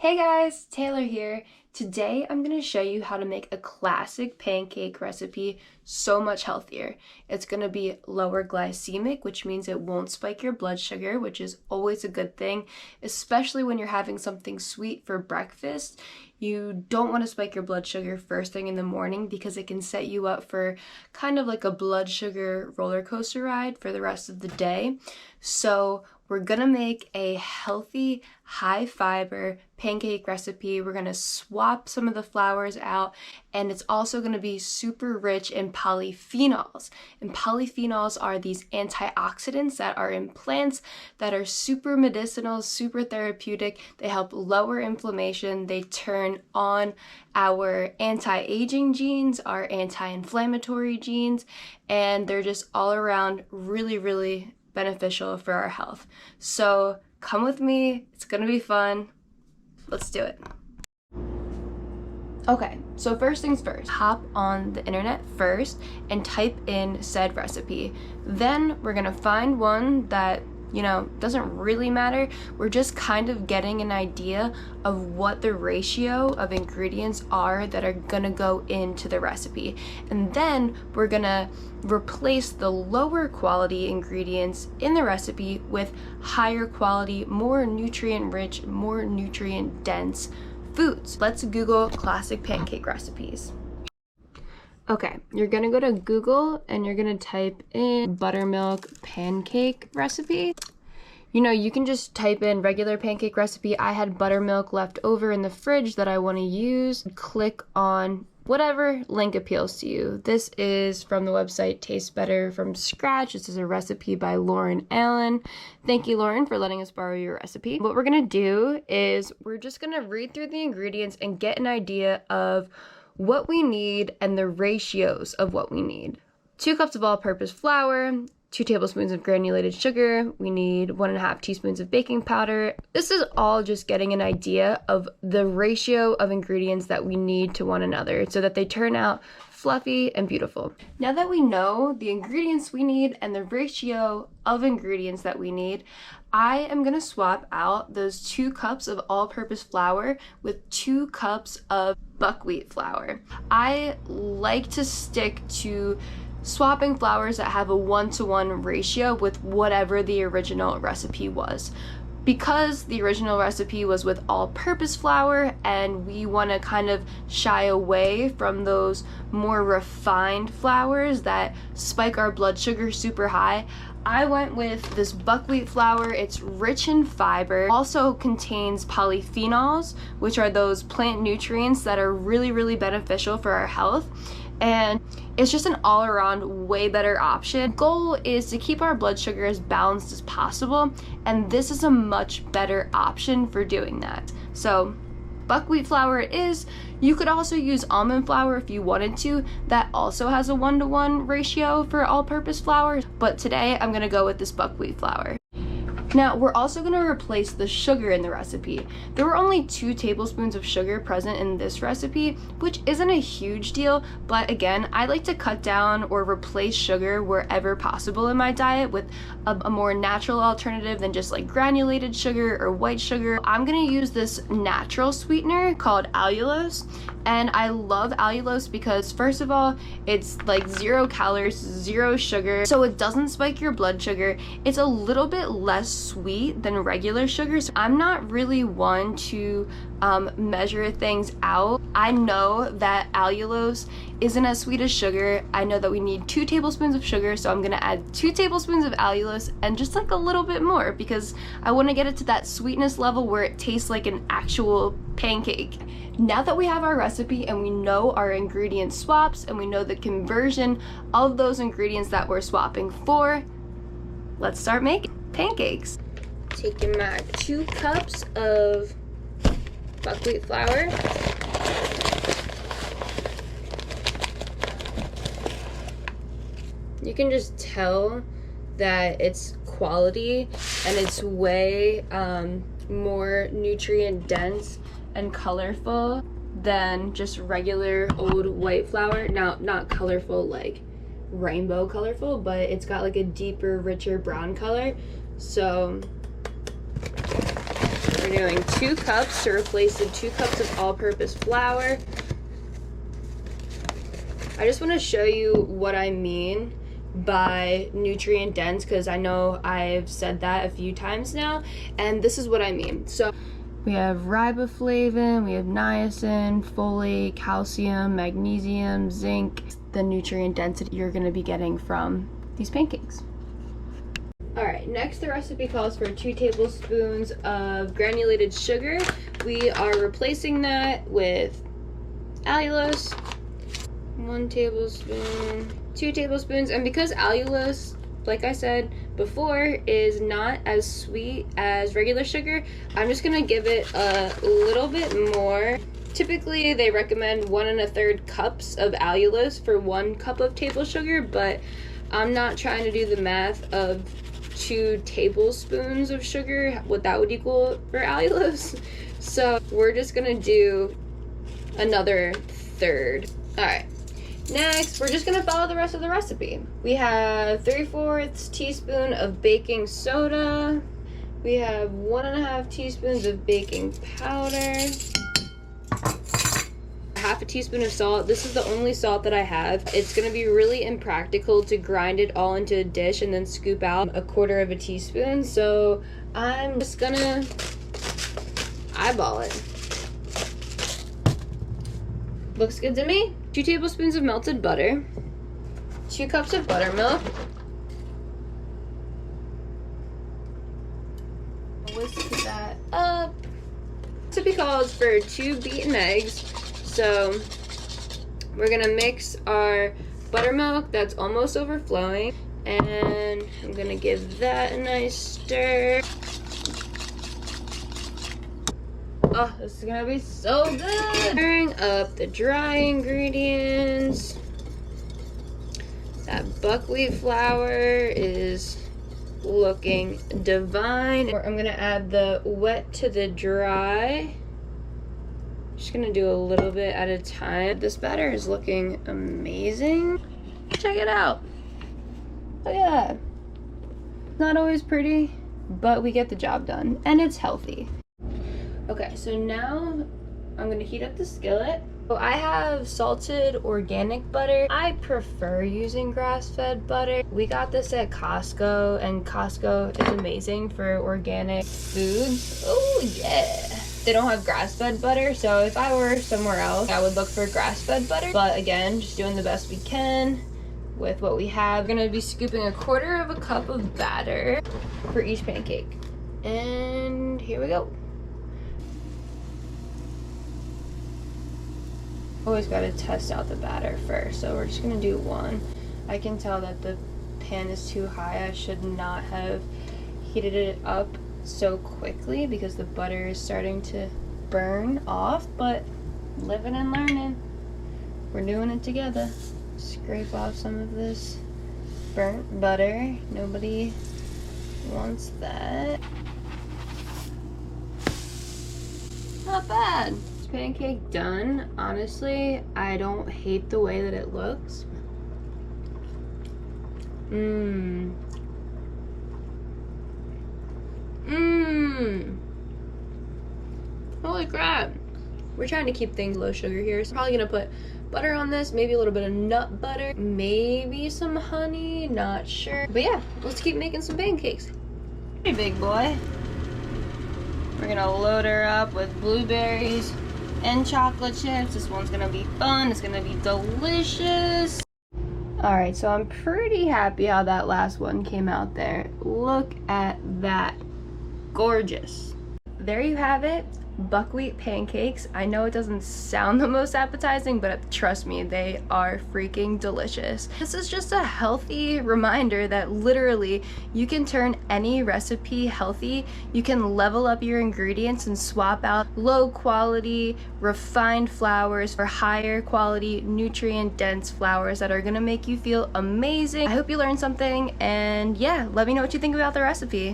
Hey guys, Taylor here. Today I'm going to show you how to make a classic pancake recipe so much healthier. It's going to be lower glycemic, which means it won't spike your blood sugar, which is always a good thing, especially when you're having something sweet for breakfast. You don't want to spike your blood sugar first thing in the morning because it can set you up for kind of like a blood sugar roller coaster ride for the rest of the day. So we're gonna make a healthy, high fiber pancake recipe. We're gonna swap some of the flours out, and it's also gonna be super rich in polyphenols. And polyphenols are these antioxidants that are in plants that are super medicinal, super therapeutic. They help lower inflammation. They turn on our anti-aging genes, our anti-inflammatory genes, and they're just all around really beneficial for our health. So come with me, it's gonna be fun. Let's do it. Okay, so first things first, hop on the internet first and type in said recipe. Then we're gonna find one that doesn't really matter. We're just kind of getting an idea of what the ratio of ingredients are that are gonna go into the recipe. And then we're gonna replace the lower quality ingredients in the recipe with higher quality, more nutrient rich, more nutrient dense foods. Let's Google classic pancake recipes. Okay, you're gonna go to Google and you're gonna type in buttermilk pancake recipe. You can just type in regular pancake recipe. I had buttermilk left over in the fridge that I want to use. Click on whatever link appeals to you. This is from the website Taste Better from Scratch. This is a recipe by Lauren Allen. Thank you, Lauren, for letting us borrow your recipe. What we're gonna do is we're just gonna read through the ingredients and get an idea of what we need and the ratios of what we need. 2 cups of all-purpose flour, 2 tablespoons of granulated sugar. We need 1.5 teaspoons of baking powder. This is all just getting an idea of the ratio of ingredients that we need to one another so that they turn out fluffy and beautiful. Now that we know the ingredients we need and the ratio of ingredients that we need, I am gonna swap out those 2 cups of all-purpose flour with 2 cups of buckwheat flour. I like to stick to swapping flours that have a 1-to-1 ratio with whatever the original recipe was. Because the original recipe was with all-purpose flour and we want to kind of shy away from those more refined flours that spike our blood sugar super high, I went with this buckwheat flour. It's rich in fiber, also contains polyphenols, which are those plant nutrients that are really beneficial for our health. And it's just an all-around way better option. The goal is to keep our blood sugar as balanced as possible, and this is a much better option for doing that. So buckwheat flour it is. You could also use almond flour if you wanted to. That also has a 1-to-1 ratio for all-purpose flour, but today I'm gonna go with this buckwheat flour. Now, we're also going to replace the sugar in the recipe. There were only 2 tablespoons of sugar present in this recipe, which isn't a huge deal, but again, I like to cut down or replace sugar wherever possible in my diet with a more natural alternative than just like granulated sugar or white sugar. I'm going to use this natural sweetener called Allulose, and I love Allulose because first of all, it's like 0 calories, 0 sugar, so it doesn't spike your blood sugar. It's a little bit less sweet than regular sugar, so I'm not really one to measure things out. I know that Allulose isn't as sweet as sugar. I know that we need 2 tablespoons of sugar, so I'm gonna add 2 tablespoons of Allulose and just like a little bit more because I want to get it to that sweetness level where it tastes like an actual pancake. Now that we have our recipe and we know our ingredient swaps and we know the conversion of those ingredients that we're swapping for, let's start making pancakes. Taking my 2 cups of buckwheat flour. You can just tell that it's quality and it's way more nutrient dense and colorful than just regular old white flour. Now, not colorful like rainbow colorful, but it's got like a deeper, richer brown color. So We're doing 2 cups to replace the 2 cups of all-purpose flour. I just want to show you what I mean by nutrient dense, because I know I've said that a few times now, and this is what I mean. So we have riboflavin, we have niacin, folate, calcium, magnesium, zinc, the nutrient density you're going to be getting from these pancakes. Alright, next the recipe calls for 2 tablespoons of granulated sugar. We are replacing that with allulose. 1 tablespoon, 2 tablespoons, and because allulose, like I said before, is not as sweet as regular sugar, I'm just gonna give it a little bit more. Typically, they recommend 1 1/3 cups of allulose for 1 cup of table sugar, but I'm not trying to do the math of 2 tablespoons of sugar, what that would equal for allulose. So we're just gonna do another third. Alright, next we're just gonna follow the rest of the recipe. We have 3/4 teaspoon of baking soda. We have 1 1/2 teaspoons of baking powder. 1/2 teaspoon of salt. This is the only salt that I have. It's gonna be really impractical to grind it all into a dish and then scoop out 1/4 teaspoon. So I'm just gonna eyeball it. Looks good to me. 2 tablespoons of melted butter. 2 cups of buttermilk. Whisk that up. Recipe calls for 2 beaten eggs. So we're gonna mix our buttermilk that's almost overflowing, and I'm gonna give that a nice stir. Oh, this is gonna be so good! Stirring up the dry ingredients. That buckwheat flour is looking divine. I'm gonna add the wet to the dry. Just gonna do a little bit at a time. This batter is looking amazing. Check it out. Look at that. Not always pretty, but we get the job done, and it's healthy. Okay, so now I'm gonna heat up the skillet. So I have salted organic butter. I prefer using grass-fed butter. We got this at Costco, and Costco is amazing for organic foods. Oh yeah. They don't have grass-fed butter, so if I were somewhere else, I would look for grass-fed butter. But again, just doing the best we can with what we have. We're gonna be scooping 1/4 cup of batter for each pancake. And here we go. Always gotta test out the batter first, so we're just gonna do 1. I can tell that the pan is too high. I should not have heated it up so quickly because the butter is starting to burn off, but living and learning. We're doing it together. Scrape off some of this burnt butter. Nobody wants that. Not bad. Pancake done. Honestly, I don't hate the way that it looks. Holy crap. We're trying to keep things low sugar here, so I'm probably gonna put butter on this, maybe a little bit of nut butter, maybe some honey, not sure. But yeah, let's keep making some pancakes. Hey, big boy. We're gonna load her up with blueberries and chocolate chips. This one's gonna be fun. It's gonna be delicious. All right, so I'm pretty happy how that last one came out there. Look at that. Gorgeous. There you have it. Buckwheat pancakes. I know it doesn't sound the most appetizing, but trust me, they are freaking delicious. This is just a healthy reminder that literally you can turn any recipe healthy. You can level up your ingredients and swap out low quality refined flours for higher quality nutrient dense flours that are gonna make you feel amazing. I hope you learned something, and yeah, let me know what you think about the recipe.